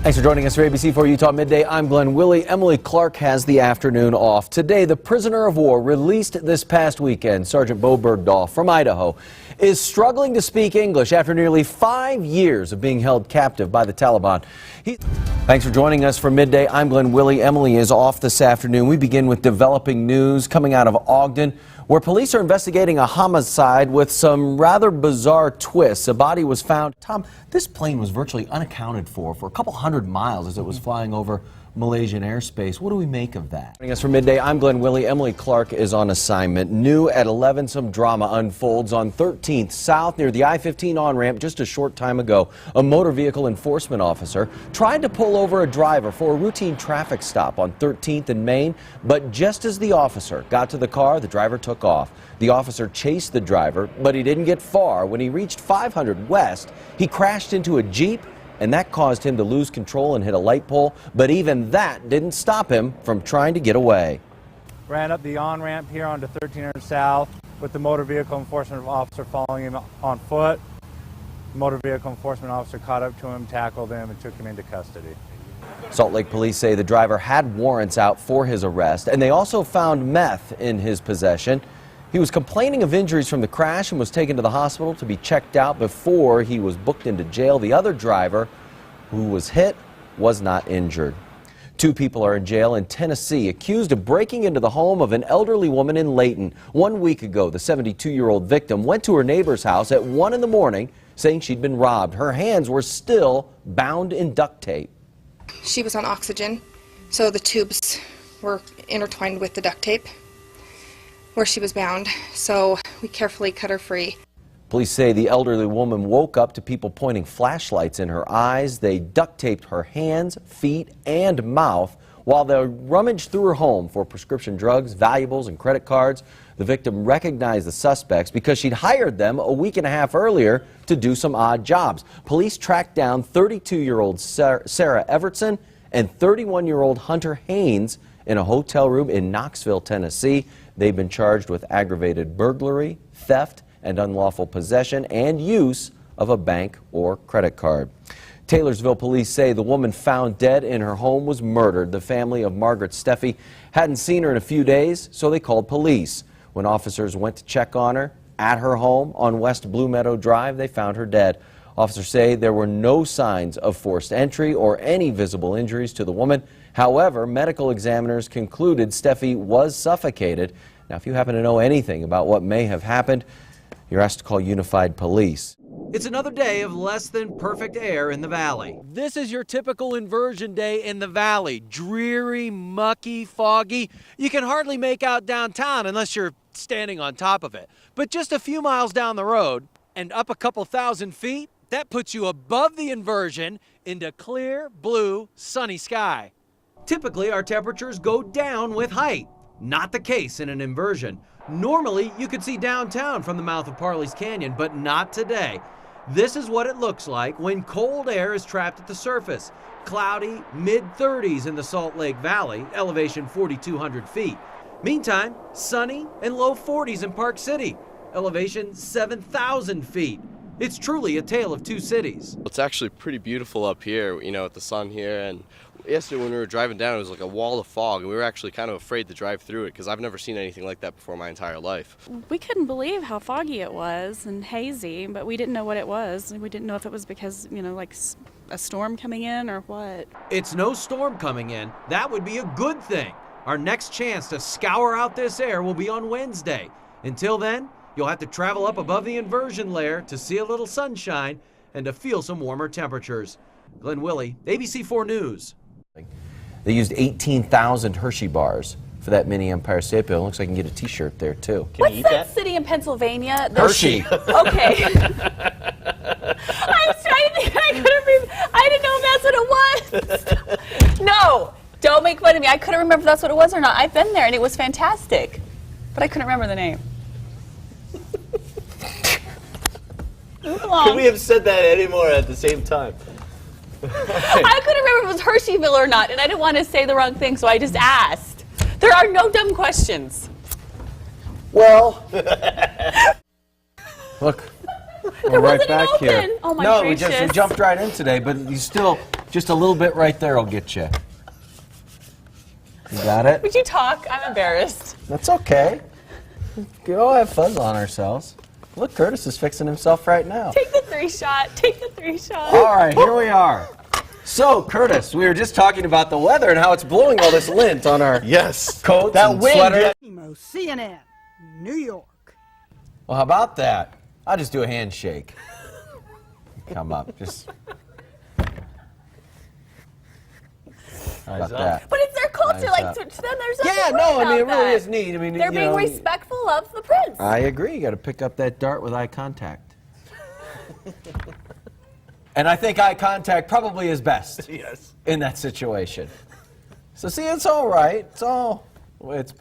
Thanks for joining us for ABC4 Utah Midday. I'm GWilley. Emily Clark has the afternoon off. Today, the prisoner of war released this past weekend, Sergeant Bo Bergdahl from Idaho, is struggling to speak English after nearly 5 years of being held captive by the Taliban. Thanks for joining us for Midday. I'm GWilley. Emily is off this afternoon. We begin with developing news coming out of Ogden, where police are investigating a homicide with some rather bizarre twists. A body was found. Tom, this plane was virtually unaccounted for a couple hundred miles as it was flying over Malaysian airspace. What do we make of that? Joining us for Midday, I'm GWilley. Emily Clark is on assignment. New at 11, some drama unfolds on 13th South near the I-15 on-ramp just a short time ago. A motor vehicle enforcement officer tried to pull over a driver for a routine traffic stop on 13th and Main, but just as the officer got to the car, the driver took off. The officer chased the driver, but he didn't get far. When he reached 500 West, he crashed into a Jeep, and that caused him to lose control and hit a light pole, but even that didn't stop him from trying to get away. Ran up the on-ramp here onto 1300 South with the motor vehicle enforcement officer following him on foot. The motor vehicle enforcement officer caught up to him, tackled him, and took him into custody. Salt Lake police say the driver had warrants out for his arrest, and they also found meth in his possession. He was complaining of injuries from the crash and was taken to the hospital to be checked out before he was booked into jail. The other driver, who was hit, was not injured. 2 people are in jail in Tennessee accused of breaking into the home of an elderly woman in Layton. 1 week ago, the 72-year-old victim went to her neighbor's house at 1 in the morning saying she'd been robbed. Her hands were still bound in duct tape. She was on oxygen, so the tubes were intertwined with the duct tape where she was bound, so we carefully cut her free. Police say the elderly woman woke up to people pointing flashlights in her eyes. They duct taped her hands, feet, and mouth while they rummaged through her home for prescription drugs, valuables, and credit cards. The victim recognized the suspects because she'd hired them a week and a half earlier to do some odd jobs. Police tracked down 32-year-old Sarah Evertson and 31-year-old Hunter Haynes in a hotel room in Knoxville, Tennessee. They've been charged with aggravated burglary, theft, and unlawful possession and use of a bank or credit card. Taylorsville police say the woman found dead in her home was murdered. The family of Margaret Steffi hadn't seen her in a few days, so they called police. When officers went to check on her at her home on West Blue Meadow Drive, they found her dead. Officers say there were no signs of forced entry or any visible injuries to the woman. However, medical examiners concluded Steffi was suffocated. Now, if you happen to know anything about what may have happened, you're asked to call Unified Police. It's another day of less than perfect air in the valley. This is your typical inversion day in the valley. Dreary, mucky, foggy. You can hardly make out downtown unless you're standing on top of it. But just a few miles down the road and up a couple thousand feet, that puts you above the inversion into clear, blue, sunny sky. Typically, our temperatures go down with height. Not the case in an inversion. Normally, you could see downtown from the mouth of Parley's Canyon, but not today. This is what it looks like when cold air is trapped at the surface. Cloudy, mid-30s in the Salt Lake Valley, elevation 4,200 feet. Meantime, sunny and low 40s in Park City, elevation 7,000 feet. It's truly a tale of two cities. It's actually pretty beautiful up here, you know, with the sun here. And yesterday when we were driving down, it was like a wall of fog, and we were actually kind of afraid to drive through it because I've never seen anything like that before my entire life. We couldn't believe how foggy it was and hazy, but we didn't know what it was. We didn't know if it was because, you know, like a storm coming in or what. It's no storm coming in. That would be a good thing. Our next chance to scour out this air will be on Wednesday. Until then, you'll have to travel up above the inversion layer to see a little sunshine and to feel some warmer temperatures. GWilley, ABC4 News. They used 18,000 Hershey bars for that mini Empire State Building. Looks like you can get a T-shirt there, too. What's that city in Pennsylvania? Hershey. Okay. I was trying to think. I didn't know if that's what it was. No, don't make fun of me. I couldn't remember if that's what it was or not. I've been there, and it was fantastic. But I couldn't remember the name. Move along. Could we have said that anymore at the same time? I couldn't remember if it was Hersheyville or not, and I didn't want to say the wrong thing, so I just asked. There are no dumb questions. Well, look, we're There right wasn't back an open. here. Oh my no, gracious. we jumped right in today, but you still Just a little bit right there will get you. You got it? Would you talk? I'm embarrassed. That's okay. We all have fun on ourselves. Look, Curtis is fixing himself right now. Take the 3-shot. Take the 3-shot. All right, here we are. So, Curtis, we were just talking about the weather and how it's blowing all this lint on our coats and sweaters. CNN, New York. Well, how about that? I'll just do a handshake. Come up, just. How about that? But it's their culture. Nice Like, up. to them, there's nothing Yeah, wrong no, I mean, it about really that. is neat. I mean, They're you being know, respectful of the prince. I agree. You got to pick up that dart with eye contact. And I think eye contact probably is best in that situation. So, see, it's all right. It's